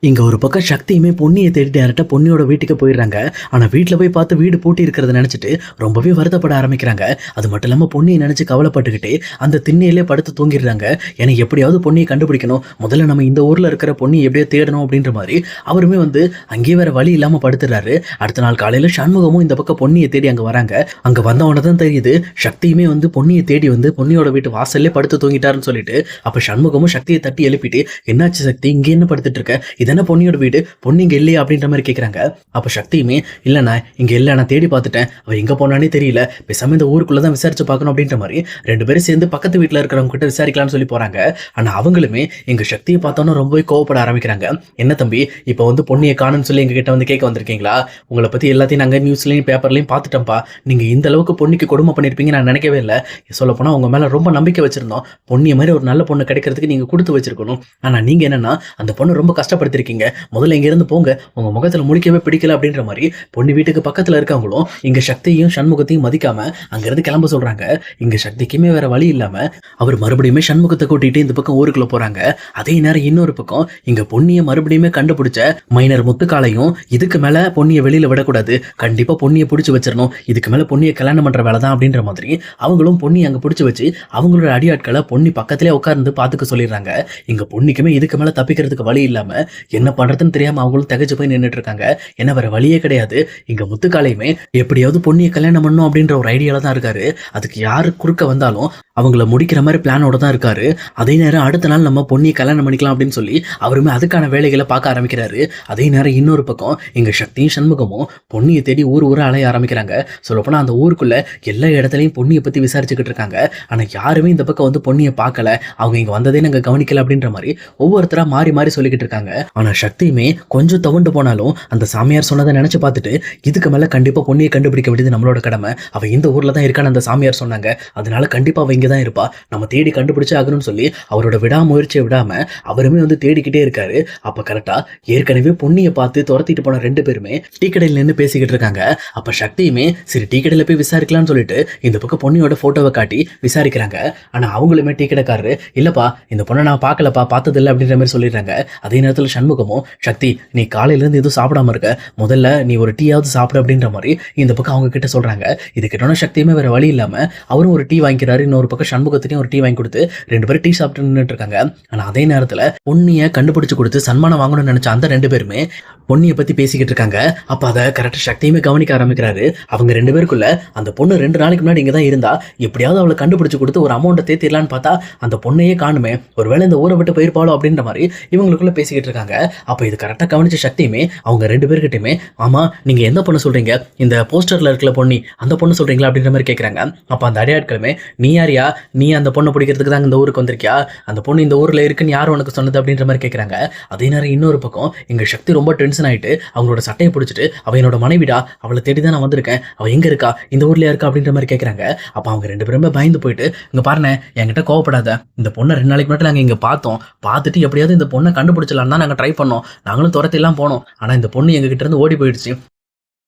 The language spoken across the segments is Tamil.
இங்க ஒரு பக்கம் சக்தியுமே பொன்னியை தேடி டேரக்டா பொன்னியோட வீட்டுக்கு போயிடுறாங்க. ஆனா வீட்ல போய் பார்த்து வீடு பூட்டி இருக்கிறத நினைச்சிட்டு ரொம்பவே வருத்தப்பட ஆரம்பிக்கிறாங்க. அது மட்டும் இல்லாம பொன்னியை நினைச்சு கவலைப்பட்டுக்கிட்டே அந்த திண்ணையிலே படுத்து தூங்கிடுறாங்க. ஏன்னா எப்படியாவது பொன்னியை கண்டுபிடிக்கணும். முதல்ல நம்ம இந்த ஊர்ல இருக்கிற பொன்னியை எப்படியோ தேடணும் அப்படின்ற மாதிரி அவருமே அங்கேயே வேற வழி இல்லாம படுத்துறாரு. அடுத்த நாள் காலையில சண்முகமும் இந்த பக்கம் பொன்னியை தேடி அங்க வராங்க. அங்க வந்தவன தான் தெரியுது சக்தியுமே பொன்னியை தேடி பொன்னியோட வீட்டு வாசல்லே படுத்து தூங்கிட்டாருன்னு சொல்லிட்டு. அப்ப சண்முகமும் சக்தியை தட்டி எழுப்பிட்டு, என்னாச்சு சக்தி, இங்க என்ன படுத்துட்டு இருக்க? இதென்ன பொன்னியோட வீடு, பொன்னி இங்க இல்லையா அப்படின்ற மாதிரி கேட்குறாங்க. அப்போ சக்தியுமே, இல்லைண்ணா இங்கே இல்லை, நான் தேடி பார்த்துட்டேன், அவள் எங்கே போனானே தெரியல, பேசாமல் இந்த ஊருக்குள்ளே தான் விசாரிச்சு பார்க்கணும் அப்படின்ற மாதிரி ரெண்டு பேரும் சேர்ந்து பக்கத்து வீட்டில் இருக்கிறவங்க கிட்ட விசாரிக்கலாம்னு சொல்லி போகிறாங்க. ஆனால் அவங்களுமே எங்கள் சக்தியை பார்த்தோன்னா ரொம்பவே கோவப்பட ஆரம்பிக்கிறாங்க. என்ன தம்பி, இப்போ பொன்னியை காணுன்னு சொல்லி எங்ககிட்ட கேட்க வந்திருக்கீங்களா? உங்களை பற்றி எல்லாத்தையும் நாங்கள் நியூஸ்லையும் பேப்பர்லையும் பார்த்துட்டோம்ப்பா. நீங்கள் இந்த அளவுக்கு பொன்னிக்கு கொடுமை பண்ணியிருப்பீங்க நான் நினைக்கவே இல்லை. சொல்லப்போனால் உங்கள் மேலே ரொம்ப நம்பிக்கை வச்சிருந்தோம். பொன்னியை மாதிரி ஒரு நல்ல பொண்ணு கிடைக்கிறதுக்கு நீங்கள் கொடுத்து வச்சிருக்கணும். ஆனால் நீங்கள் என்னன்னா அந்த பொண்ணு ரொம்ப கஷ்டப்படுத்திருக்கீங்க. முதல்ல இங்க இருந்து போங்க, உங்க முகத்துல முடிக்கவே பிடிக்கல அப்படின்ற மாதிரி பொன்னி வீட்டுக்கு பக்கத்துல இருக்கவங்களும் இங்க சக்தியையும் சண்முகத்தையும் மதிக்காம அங்கிருந்து கிளம்ப சொல்றாங்க. இங்க சக்திக்குமே வேற வழி இல்லாம அவர் மறுபடியுமே சண்முகத்தை கூட்டிட்டு இந்த பக்கம் ஊருக்குள்ள போறாங்க. அதே நேரம் இன்னொரு பக்கம் இங்க பொன்னியை மறுபடியுமே கண்டுபிடிச்ச மைனர் முத்துக்காலையும் இதுக்கு மேல பொன்னியை வெளியில விடக்கூடாது, கண்டிப்பா பொன்னியை பிடிச்சி வச்சிடணும், இதுக்கு மேல பொன்னியை கல்யாணம் பண்ற வேலை தான் அப்படின்ற மாதிரி அவங்களும் பொன்னி அங்க பிடிச்சி வச்சு அவங்களோட அடியாட்களை பொன்னி பக்கத்திலே உட்கார்ந்து பாத்துக்க சொல்லிடுறாங்க. இங்க பொன்னிக்குமே இதுக்கு மேல தப்பிக்கிறதுக்கு வழி இல்லாம என்ன பண்றதுன்னு தெரியாம அவங்களும் தகச்சு போய் நின்றுட்டு இருக்காங்க. என்ன வேற வழியே கிடையாது. இங்க முத்துக்காலையுமே எப்படியாவது பொன்னியை கல்யாணம் பண்ணும் அப்படின்ற ஒரு ஐடியால தான் இருக்காரு. அதுக்கு யாரு குறுக்க வந்தாலும் அவங்கள முடிக்கிற மாதிரி பிளானோட தான் இருக்காரு. அதே நேரம் அடுத்த நாள் நம்ம பொன்னியை கல்யாணம் பண்ணிக்கலாம் அப்படின்னு சொல்லி அவருமே அதுக்கான வேலைகளை பார்க்க ஆரம்பிக்கிறாரு. அதே நேரம் இன்னொரு பக்கம் இங்க சக்தியும் சண்முகமும் பொன்னியை தேடி ஊர் ஊரா அலைய ஆரம்பிக்கிறாங்க. சொல்லப்போனா அந்த ஊருக்குள்ள எல்லா இடத்துலையும் பொன்னியை பத்தி விசாரிச்சுக்கிட்டு இருக்காங்க. ஆனா யாருமே இந்த பக்கம் பொன்னியை பார்க்கல, அவங்க இங்க வந்ததே நாங்க கவனிக்கல அப்படின்ற மாதிரி ஒவ்வொருத்தரா மாறி மாறி சொல்லிக்கிட்டு இருக்காங்க. ஆனா சக்தியுமே கொஞ்சம் தவண்டு போனாலும் அந்த சாமியார் சொன்னதை நினைச்சு பார்த்துட்டு இதுக்கு மேல கண்டிப்பா பொன்னியை கண்டுபிடிக்க வேண்டியது நம்மளோட கடமை. அவ இந்த ஊர்ல தான் இருக்கான்னு அந்த சாமியார் சொன்னாங்க, அதனால கண்டிப்பா அவ இங்கதான் இருப்பா, நம்ம தேடி கண்டுபிடிச்சே ஆகணும்னு சொல்லி அவரோட விடாமுயற்சியை விடாம அவருமே தேடிக்கிட்டே இருக்காரு. அப்ப கரெக்டா ஏற்கனவே பொன்னியை பார்த்து துரத்திட்டு போன ரெண்டு பேருமே டீ கடையில் நின்று பேசிக்கிட்டு இருக்காங்க. அப்ப சக்தியுமே சரி டீ கடையில போய் விசாரிக்கலாம்னு சொல்லிட்டு இந்த பக்கம் பொன்னியோட போட்டோவை காட்டி விசாரிக்கிறாங்க. ஆனா அவங்களுமே டீ கடைக்காரரு, இல்லப்பா இந்த பொண்ணை நான் பார்க்கலப்பா, பார்த்தது இல்லை அப்படின்ற மாதிரி சொல்லிடுறாங்க. அதே நேரத்தில் சண்முகமும், சக்தி நீ காலையிலேருந்து எதுவும் சாப்பிடாம இருக்க, முதல்ல நீ ஒரு டீயாவது சாப்பிடு அப்படின்ற மாதிரி இந்த பக்கம் அவங்க கிட்ட சொல்றாங்க. இது கிட்டோட சக்தியுமே வேற வழி இல்லாம அவரும் ஒரு டீ வாங்கிக்கிறாரு. இன்னொரு பக்கம் சண்முகத்திலையும் ஒரு டீ வாங்கி கொடுத்து ரெண்டு பேரும் டீ சாப்பிட்டு நின்றுட்டு இருக்காங்க. ஆனா அதே நேரத்துல பொன்னியை கண்டுபிடிச்சு கொடுத்து சன்மானம் வாங்கணும்னு நினைச்ச அந்த ரெண்டு பேருமே பொன்னியை பத்தி பேசிக்கிட்டு இருக்காங்க. அப்ப அதை கரெக்டா சக்தியுமே கவனிக்க ஆரம்பிக்கிறாரு. அவங்க ரெண்டு பேருக்குள்ள அந்த பொண்ணு 2 நாளைக்கு முன்னாடி இங்கதான் இருந்தா, எப்படியாவது அவளை கண்டுபிடிச்சு கொடுத்து ஒரு அமௌண்ட்டை தேத்திடலான்னு பார்த்தா அந்த பொண்ணையே காணுமே, ஒருவேளை இந்த ஊரை விட்டு போயிருப்பாளோ அப்படின்ற மாதிரி இவங்களுக்குள்ள பேசிக்கிட்டு இருக்காங்க. அப்ப இது கரெக்டா கவனிச்ச சக்தியுமே அவங்க ரெண்டு பேர்கிட்டயுமே, ஆமா நீங்க எந்த பொண்ணு சொல்றீங்க, இந்த போஸ்டர்ல இருக்கிற பொண்ணி அந்த பொண்ணு சொல்றீங்களா அப்படின்ற மாதிரி கேட்கறாங்க. அப்ப அந்த அடையாட்களுமே, நீ யாரியா, நீ அந்த பொண்ணை பிடிக்கிறதுக்கு தான் இந்த ஊருக்கு வந்திருக்கியா, அந்த பொண்ணு இந்த ஊர்ல இருக்குன்னு யார் உனக்கு சொன்னது அப்படின்ற மாதிரி கேட்கறாங்க. அதே நேரம் இன்னொரு பக்கம் எங்க சக்தி ரொம்ப டென்ஷன் ஆயிட்டு அவங்களோட சட்டையை பிடிச்சிட்டு, அவ என்னோட மனைவிடா, அவளை தேடிதான் நான் வந்திருக்கேன், அவ எங்க இருக்கா, இந்த ஊர்லயா இருக்கா அப்படின்ற மாதிரி கேட்கறாங்க. அப்ப அவங்க ரெண்டு பேருமே பயந்து போயிட்டு, இங்க பாருங்க என்கிட்ட கோவப்படாத, இந்த பொண்ணை 2 நாளைக்கு முன்னாடி நாங்க இங்க பார்த்தோம், பார்த்துட்டு எப்படியாவது இந்த பொண்ணை கண்டுபிடிச்சலாம் தான் நாங்க ட்ரை பண்ணோம், நாங்களும் துரத்தி எல்லாம் போனோம், ஆனா இந்த பொண்ணு எங்க கிட்ட இருந்து ஓடி போயிடுச்சு.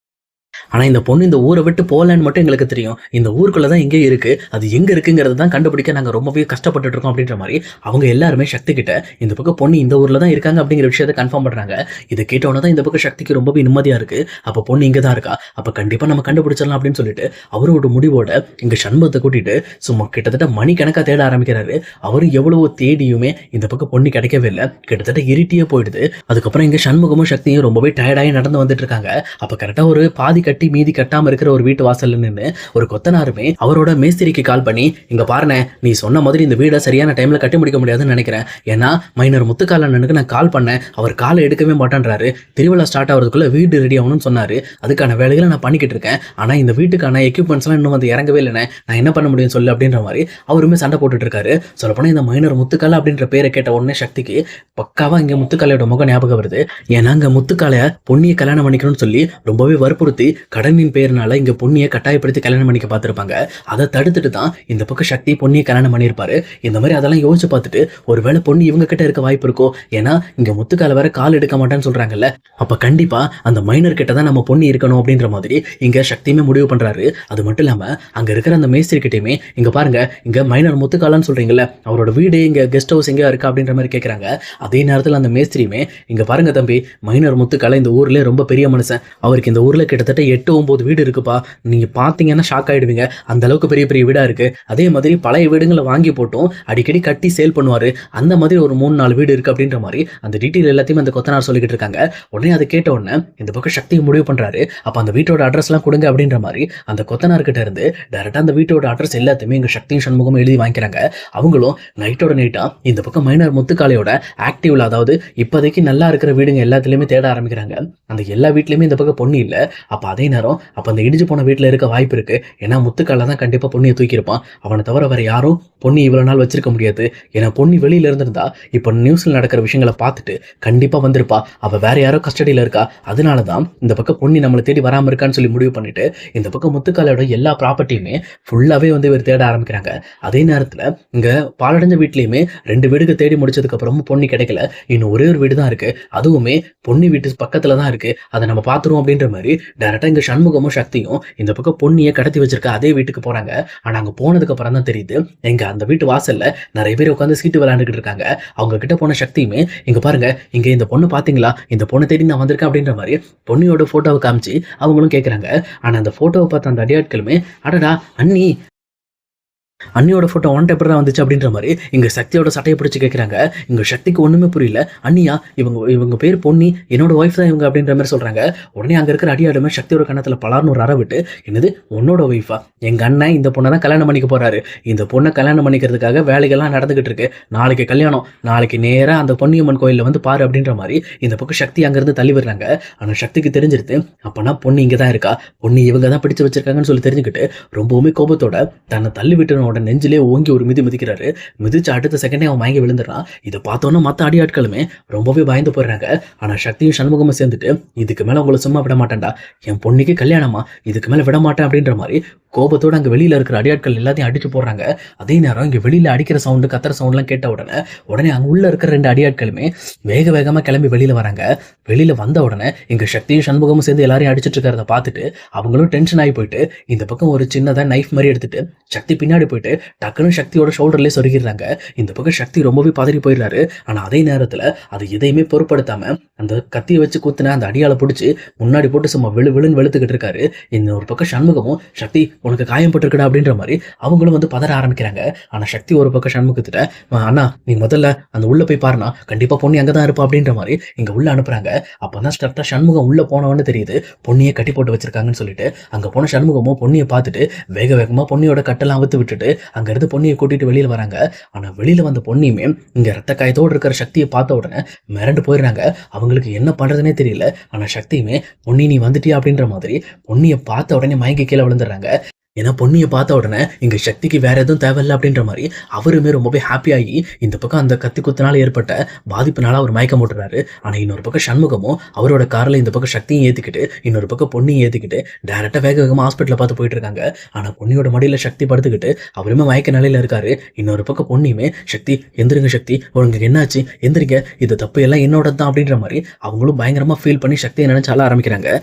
ஆனா இந்த பொண்ணு இந்த ஊரை விட்டு போகலன்னு மட்டும் எங்களுக்கு தெரியும், இந்த ஊருக்குள்ளதான் எங்கே இருக்கு, அது எங்க இருக்குங்கிறது தான் கண்டுபிடிக்க நாங்க ரொம்பவே கஷ்டப்பட்டு இருக்கோம் அப்படின்ற மாதிரி அவங்க எல்லாருமே சக்தி கிட்ட இந்த பக்கம் பொண்ணு இந்த ஊர்ல தான் இருக்காங்க அப்படிங்கிற விஷயத்த கன்ஃபார்ம் பண்றாங்க. இதை கேட்டோன்னு தான் இந்த பக்கம் சக்திக்கு ரொம்பவே நிம்மதியா இருக்கு. அப்ப பொண்ணு இங்க தான் இருக்கா, அப்ப கண்டிப்பா நம்ம கண்டுபிடிச்சிடலாம் அப்படின்னு சொல்லிட்டு அவரோட முடிவோட இங்க சண்முகத்தை கூட்டிட்டு சும்மா கிட்டத்தட்ட மணிக்கணக்கா தேட ஆரம்பிக்கிறாரு. அவரும் எவ்வளவோ தேடியுமே இந்த பக்கம் பொண்ணு கிடைக்கவே இல்லை, கிட்டத்தட்ட இருட்டியே போயிடுது. அதுக்கப்புறம் இங்க சண்முகமும் சக்தியும் ரொம்பவே டயர்டாகி நடந்து வந்துட்டு இருக்காங்க. அப்ப கரெக்டா ஒரு பாதி கட்டி மீதி கட்டாம இருக்கிற ஒரு வீட்டு வாசல்ல நின்று ஒரு கொத்தனாருமே அவரோட மேஸ்திரிக்கு கால் பண்ணி, இங்க பாருங்க நீ சொன்ன மாதிரி இந்த வீடை சரியான டைம்ல கட்டி முடிக்க முடியாதுன்னு நினைக்கிறேன், ஏன்னா மைனர் முத்துக்காலனுக்கு நான் கால் பண்ணேன், அவர் காலை எடுக்கவே மாட்டேன்றாரு, திருவிழா ஸ்டார்ட் ஆகிறதுக்குள்ள வீடு ரெடி ஆகணும்னு சொன்னாரு, அதுக்கான வேலைகளை நான் பண்ணிக்கிட்டு இருக்கேன், ஆனா இந்த வீட்டுக்கான எக்யூப்மெண்ட்ஸ் எல்லாம் இன்னும் இறங்கவே இல்லைன்னு, நான் என்ன பண்ண முடியும் சொல்லு அப்படின்ற மாதிரி அவருமே சண்டை போட்டுட்டு இருக்காரு. சொல்லப்போனா இந்த மைனர் முத்துக்கால அப்படின்ற பேரை கேட்ட உடனே சக்திக்கு பக்காவா இங்க முத்துக்காலையோட முகம் ஞாபகம் வருது. ஏன்னா இங்க முத்துக்காலைய பொன்னியை கல்யாணம் பண்ணிக்கணும்னு சொல்லி ரொம்பவே வற்புறுத்தி கடனின் பேர்னால இங்க பொன்னியை கட்டாயப்படுத்தி கல்யாணம் பண்ணிக்க பார்த்திருப்பாங்க. அதை தடுத்துட்டு தான் இந்த பக்கம் சக்தி பொன்னியை கல்யாணம் பண்ணியிருப்பாரு. இந்த மாதிரி அதெல்லாம் யோசிச்சு பார்த்துட்டு ஒருவேளை பொண்ணு இவங்க கிட்ட இருக்க வாய்ப்பு இருக்கோ, ஏன்னா இங்க முத்துக்கால வேற கால் எடுக்க மாட்டேன்னு சொல்றாங்கல்ல, அப்ப கண்டிப்பா அந்த மைனர் கிட்ட தான் நம்ம பொண்ணு இருக்கணும் அப்படின்ற மாதிரி இங்க சக்தியுமே முடிவு பண்றாரு. அது மட்டும் இல்லாம அங்க இருக்கிற அந்த மேஸ்திரி கிட்டயுமே இங்க பாருங்க, இங்க மைனர் முத்துக்காலன்னு சொல்றீங்கல்ல, அவரோட வீடு இங்க கெஸ்ட் ஹவுஸ் எங்க இருக்கா அப்படின்ற மாதிரி கேட்கறாங்க. அதே நேரத்தில் அந்த மேஸ்திரியுமே இங்க பாருங்க தம்பி, மைனர் முத்துக்கால இந்த ஊர்ல ரொம்ப பெரிய மனுஷன், அவருக்கு இந்த ஊர்ல கிட்டத்தட்ட 8-9 வீடு இருக்குப்பா, நீங்க பாத்தீங்கன்னா ஷாக் ஆயிடுவீங்க, அந்த அளவுக்கு பெரிய பெரிய வீடா இருக்கு. அதே மாதிரி பழைய வீடுங்களை வாங்கி போட்டும் அடிக்கடி கட்டி சேல் பண்ணுவாரு, அந்த மாதிரி ஒரு 3-4 வீடு இருக்கு அப்படின்ற மாதிரி அந்த டீட்டெயில் எல்லாத்தையும் அந்த கொத்தனார் சொல்லிக்கிட்டு இருக்காங்க. உடனே அதை கேட்ட உடனே இந்த பக்கம் சக்தி முடிவு பண்றாரு, அப்ப அந்த வீட்டோட அட்ரஸ் எல்லாம் கொடுங்க அப்படின்ற மாதிரி அந்த கொத்தனார் கிட்ட இருந்து டைரக்டா அந்த வீட்டோட அட்ரஸ் எல்லாத்தையுமே இங்க சக்தியும் சண்முகமும் எழுதி வாங்கிக்கிறாங்க. அவங்களும் நைட்டோட நைட்டா இந்த பக்கம் மைனர் முத்துக்காலையோட ஆக்டிவ்ல, அதாவது இப்போதைக்கு நல்லா இருக்கிற வீடுங்க எல்லாத்துலயுமே தேட ஆரம்பிக்கிறாங்க. அந்த எல்லா வீட்லயுமே இந்த பக்கம் பொண்ணு இல்ல. அப்ப அதே நேரம் அப்ப அந்த இடிஞ்சு போன வீட்டுல இருக்க வாய்ப்பு இருக்கு, ஏன்னா முத்துக்கால தான் கண்டிப்பா பொண்ணியை தூக்கியிருப்பான், அவனை தவிர வேற யாரும் பொண்ணு இவ்வளவு நாள் வச்சிருக்க முடியாது. ஏன்னா பொண்ணு வெளியில இருந்திருந்தா இப்ப நியூஸ்ல நடக்கிற விஷயங்களை பார்த்துட்டு கண்டிப்பா வந்திருப்பா, அவ வேற யாரோ கஸ்டடியில இருக்கா, அதனாலதான் இந்த பக்கம் பொண்ணு நம்மளை தேடி வராம இருக்கான்னு சொல்லி முடிவு பண்ணிட்டு இந்த பக்கம் முத்துக்காலோட எல்லா ப்ராப்பர்ட்டியுமே ஃபுல்லாவே வந்து இவர் தேட ஆரம்பிக்கிறாங்க. அதே நேரத்துல இங்க பாலடைஞ்ச வீட்லயுமே 2 வீடுக்கு தேடி முடிச்சதுக்கு அப்புறமும் பொண்ணு கிடைக்கல, இன்னும் ஒரே ஒரு வீடு தான் இருக்கு, அதுவுமே பொண்ணு வீட்டு பக்கத்துல தான் இருக்கு, அதை நம்ம பாத்துருவோம் அப்படின்ற மாதிரி டைரக்டா இங்க சண்முகமும் சக்தியும் இந்த பக்கம் பொண்ணியை கடத்தி வச்சிருக்க அதே வீட்டுக்கு போறாங்க. ஆனா அங்க போனதுக்கு அப்புறம் தான் தெரியுது, எங்க அந்த வீட்டு வாசல்ல நிறைய பேர் உட்காந்து சீட்டு விளையாண்டுகிட்டு இருக்காங்க. அவங்க கிட்ட போன சக்தியுமே இங்க பாருங்க, இங்க இந்த பொண்ணு பாத்தீங்களா, இந்த பொண்ணை தேடி நான் வந்திருக்கேன் அப்படின்ற மாதிரி பொண்ணியோட போட்டோவை காமிச்சு அவங்களும் கேட்கறாங்க. ஆனா அந்த போட்டோவை பார்த்த அந்த அடியாட்களுமே, அடடா அண்ணி, அண்ணியோட போட்டோ ஒன் எப்படி தான் வந்துச்சு அப்படின்ற மாதிரி இங்க சக்தியோட சட்டையை பிடிச்சி கேட்கறாங்க. இங்க சக்திக்கு ஒண்ணுமே புரியல. அண்ணியா, இவங்க இவங்க பேர் பொன்னி, என்னோட ஒய்ஃப் தான் இவங்க அப்படின்ற மாதிரி சொல்றாங்க. உடனே அங்க இருக்கிற அடியாடுமே சக்தியோட கண்ணத்துல பலார்னு ஒரு அறை விட்டு, என்னது உன்னோட ஒய்ஃபா, எங்க அண்ணன் இந்த பொண்ணை தான் கல்யாணம் பண்ணிக்க போறாரு, இந்த பொண்ணை கல்யாணம் பண்ணிக்கிறதுக்காக வேலைகள்லாம் நடந்துகிட்டு இருக்கு, நாளைக்கு கல்யாணம், நாளைக்கு நேரா அந்த பொன்னியம்மன் கோயில்ல வந்து பாரு அப்படின்ற மாதிரி இந்த பக்கம் சக்தி அங்கிருந்து தள்ளி விடுறாங்க. ஆனா சக்திக்கு தெரிஞ்சிருது, அப்பனா பொண்ணு இங்க தான் இருக்கா, பொண்ணு இவங்க தான் பிடிச்சு வச்சிருக்காங்கன்னு சொல்லி தெரிஞ்சுக்கிட்டு ரொம்பவுமே கோபத்தோட தன்னை தள்ளி விட்டு நெஞ்சிலே ஓங்கி ஒரு மிதிக்கிறாரு. மிதிச்சு அடுத்த செகண்டே அவன் மயங்கி விழுந்துறான். இதை பார்த்தோன்னா மற்ற அடியாட்களுமே ரொம்பவே பயந்து போயிடுறாங்க. ஆனா சக்தியும் சண்முகமும் சேர்ந்துட்டு, இதுக்கு மேல உங்களை சும்மா விட மாட்டேன்டா, என் பொண்ணுக்கு கல்யாணமா, இதுக்கு மேல விட மாட்டேன் அப்படின்ற மாதிரி கோபத்தோட அங்க வெளியில இருக்கிற அடியாட்கள் எல்லாத்தையும் அடிச்சு போடுறாங்க. அதே நேரம் இங்க வெளியில அடிக்கிற சவுண்டு, கத்துற சவுண்ட்லாம் கேட்ட உடனே அங்க உள்ள இருக்கிற 2 அடியாட்களுமே வேக வேகமா கிளம்பி வெளியில வராங்க. வெளியில வந்த உடனே இங்க சக்தியும் சண்முகமும் சேர்ந்து எல்லாரையும் அடிச்சிட்டு இருக்கிறத பார்த்துட்டு அவங்களும் டென்ஷன் ஆகி போயிட்டு இந்த பக்கம் ஒரு சின்னதா நைஃப் மாதிரி எடுத்துட்டு சக்தி பின்னாடி போயிட்டு டக்குன்னு சக்தியோட ஷோல்டர்லேயே சொருகிடுறாங்க. இந்த பக்கம் சக்தி ரொம்பவே பதறி போயிடுறாரு. ஆனா அதே நேரத்துல அது எதையுமே பொருட்படுத்தாம அந்த கத்தியை வச்சு குத்துன அந்த அடியால பிடிச்சி முன்னாடி போட்டு சும்மா விழுன்னு வெளுத்துக்கிட்டு இருக்காரு. இந்த ஒரு பக்கம் சண்முகமும், சக்தி உனக்கு காயப்பட்டிருக்கடா அப்படின்ற மாதிரி அவங்களும் வந்து பதற ஆரம்பிக்கிறாங்க. ஆனா சக்தி ஒரு பக்கம் சண்முகத்திட்ட, அண்ணா நீ முதல்ல அந்த உள்ள போய் பாருனா, கண்டிப்பா பொண்ணு அங்கதான் இருப்பா அப்படின்ற மாதிரி இங்க உள்ள அனுப்புறாங்க. அப்பதான் ஸ்ட்ரக்டா சண்முகம் உள்ள போனவன்னு தெரியுது, பொண்ணியை கட்டி போட்டு வச்சிருக்காங்கன்னு சொல்லிட்டு அங்க போன சண்முகமும் பொண்ணியை பார்த்துட்டு வேக வேகமா பொண்ணியோட கட்டெல்லாம் அவுத்து விட்டுட்டு அங்க இருந்து பொண்ணியை கூட்டிட்டு வெளியில வராங்க. ஆனா வெளியில வந்த பொண்ணியுமே இங்க ரத்த காயத்தோடு இருக்கிற சக்தியை பார்த்த உடனே மிரண்டு போயிடுறாங்க. அவங்களுக்கு என்ன பண்றதுனே தெரியல. ஆனா சக்தியுமே, பொன்னி நீ வந்துட்டியா அப்படின்ற மாதிரி பொண்ணியை பார்த்த உடனே மயங்கி கீழே விழுந்துடுறாங்க. ஏன்னா பொண்ணியை பார்த்த உடனே இங்க சக்திக்கு வேற எதுவும் தேவையில்லை அப்படின்ற மாதிரி அவருமே ரொம்பவே ஹாப்பியாகி இந்த பக்கம் அந்த கத்தி குத்தினால ஏற்பட்ட பாதிப்புனால அவர் மயக்கம் போட்டுறாரு. ஆனா இன்னொரு பக்கம் சண்முகமும் அவரோட கார்ல இந்த பக்கம் சக்தியும் ஏத்திக்கிட்டு இன்னொரு பக்கம் பொண்ணியும் ஏத்திக்கிட்டு டைரக்டா வேக வேகமா ஹாஸ்பிட்டல பார்த்து போயிட்டு இருக்காங்க. ஆனா பொண்ணியோட மடியில சக்தி படுத்துக்கிட்டு அவருமே மயக்க நிலையில இருக்காரு. இன்னொரு பக்கம் பொண்ணியுமே, சக்தி எந்திரிங்க, சக்தி உங்களுக்கு என்னாச்சு, எந்திரிங்க, இது தப்பு எல்லாம் என்னோட தான் அப்படின்ற மாதிரி அவங்களும் பயங்கரமா ஃபீல் பண்ணி சக்தியை நினைச்சால ஆரம்பிக்கிறாங்க.